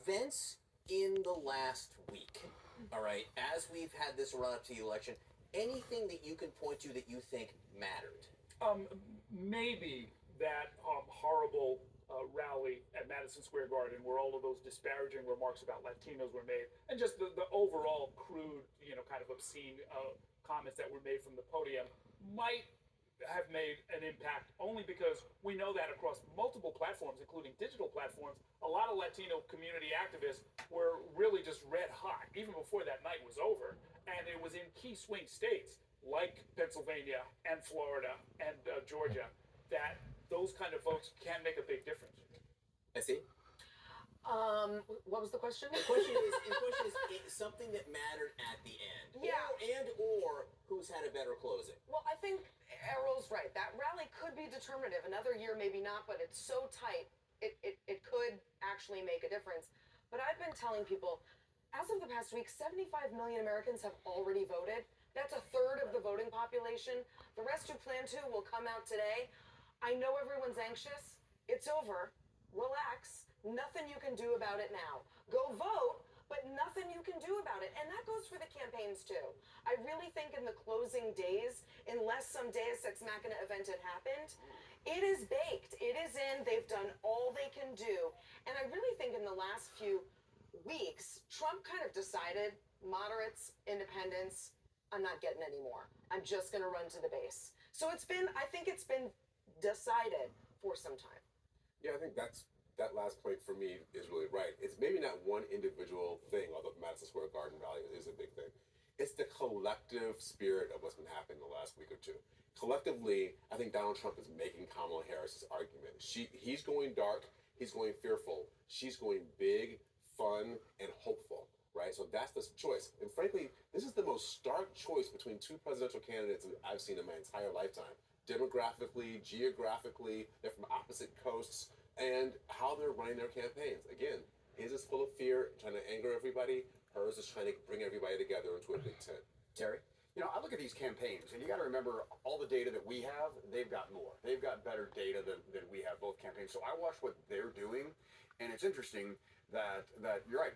events in the last week, all right, as we've had this run up to the election, anything that you can point to that you think mattered? Maybe that horrible rally at Madison Square Garden, where all of those disparaging remarks about Latinos were made, and just the overall crude, kind of obscene comments that were made from the podium, might have made an impact, only because we know that across multiple platforms, including digital platforms, a lot of Latino community activists were really just red hot even before that night was over. And it was in key swing states like Pennsylvania and Florida and Georgia that those kind of votes can make a big difference. I see. What was the question? The question is something that mattered at the end. Yeah. Or who's had a better closing. Well, I think Errol's right. That rally could be determinative. Another year, maybe not, but it's so tight, it could actually make a difference. But I've been telling people, as of the past week, 75 million Americans have already voted. That's a third of the voting population. The rest who plan to will come out today. I know everyone's anxious. It's over. Relax. Nothing you can do about it now. Go vote, but nothing you can do about it. And that goes for the campaigns too. I really think in the closing days, unless some Deus Ex Machina event had happened, it is baked. It is in. They've done all they can do. And I really think in the last few weeks, Trump kind of decided, moderates, independents, I'm not getting any more. I'm just going to run to the base. So I think it's been decided for some time. Yeah, I think that last point for me is really right. It's maybe not one individual thing, although Madison Square Garden rally is a big thing. It's the collective spirit of what's been happening the last week or two. Collectively, I think Donald Trump is making Kamala Harris's argument. He's going dark, he's going fearful, she's going big, fun, and hopeful, right? So that's the choice. And frankly, this is the most stark choice between two presidential candidates that I've seen in my entire lifetime. Demographically, geographically, they're from opposite coasts, and how they're running their campaigns. Again, his is full of fear, trying to anger everybody. Hers is trying to bring everybody together into a big tent. Terry? I look at these campaigns, and you got to remember all the data that we have, they've got more. They've got better data than we have, both campaigns. So I watch what they're doing, and it's interesting that you're right.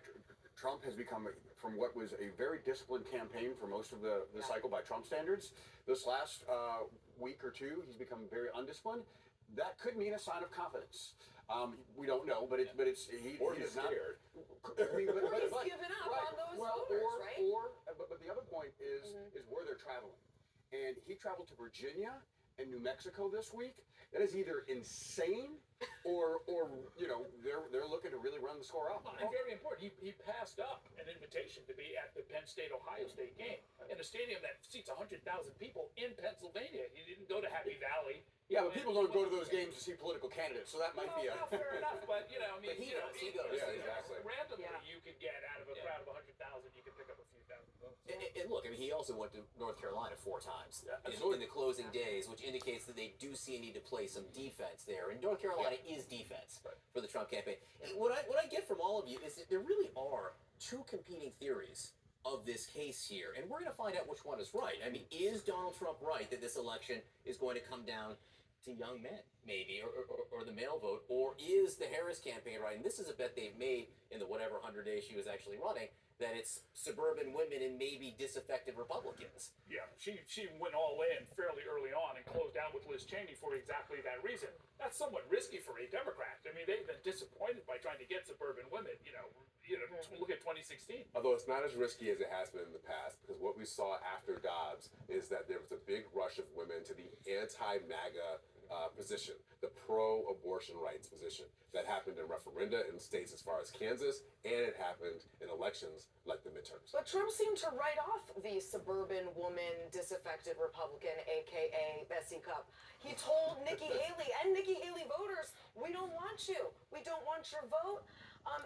Trump has become, from what was a very disciplined campaign for most of the cycle by Trump standards, this last week or two, he's become very undisciplined. That could mean a sign of confidence. We don't know, but he's scared. He's given up on those voters, right? But the other point is where they're traveling. And he traveled to Virginia and New Mexico this week. That is either insane or they're looking to really run the score out. And very important, he passed up an invitation to be at the Penn State-Ohio State game in a stadium that seats 100,000 people in Pennsylvania. He didn't go to Happy Valley. Yeah, but people don't go to those games to see political candidites, so that might be a... Well, fair enough, but, he goes. Yeah, exactly. Randomly, you could get out of a crowd of 100,000, you could pick up a few thousand votes. And look, he also went to North Carolina 4 times in the closing days, which indicates that they do see a need to play some defense there. And North Carolina is defense for the Trump campaign. And what I get from all of you is that there really are two competing theories of this case here, and we're going to find out which one is right. I mean, is Donald Trump right that this election is going to come down to young men, maybe, or the male vote, or is the Harris campaign right? And this is a bet they've made in the whatever 100 days she was actually running, that it's suburban women and maybe disaffected Republicans. Yeah, she went all in fairly early on and closed out with Liz Cheney for exactly that reason. That's somewhat risky for a Democrat. I mean, they've been disappointed by trying to get suburban women. Look at 2016. Although it's not as risky as it has been in the past, because what we saw after Dobbs is that there was a big rush of women to the anti-MAGA position, the pro-abortion rights position. That happened in referenda in states as far as Kansas, and it happened in elections like the midterms. But Trump seemed to write off the suburban woman disaffected Republican, a.k.a. Bessie Cup. He told Nikki Haley and Nikki Haley voters, we don't want you. We don't want your vote.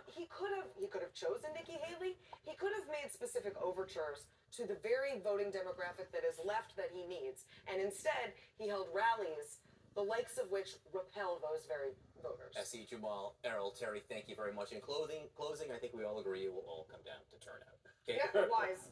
He could have chosen Nikki Haley. He could have made specific overtures to the very voting demographic that is left that he needs. And instead, he held rallies, the likes of which repel those very voters. S.E. Jamal, Errol, Terry, thank you very much. In closing, I think we all agree it will all come down to turnout. Okay? Yeah, wise.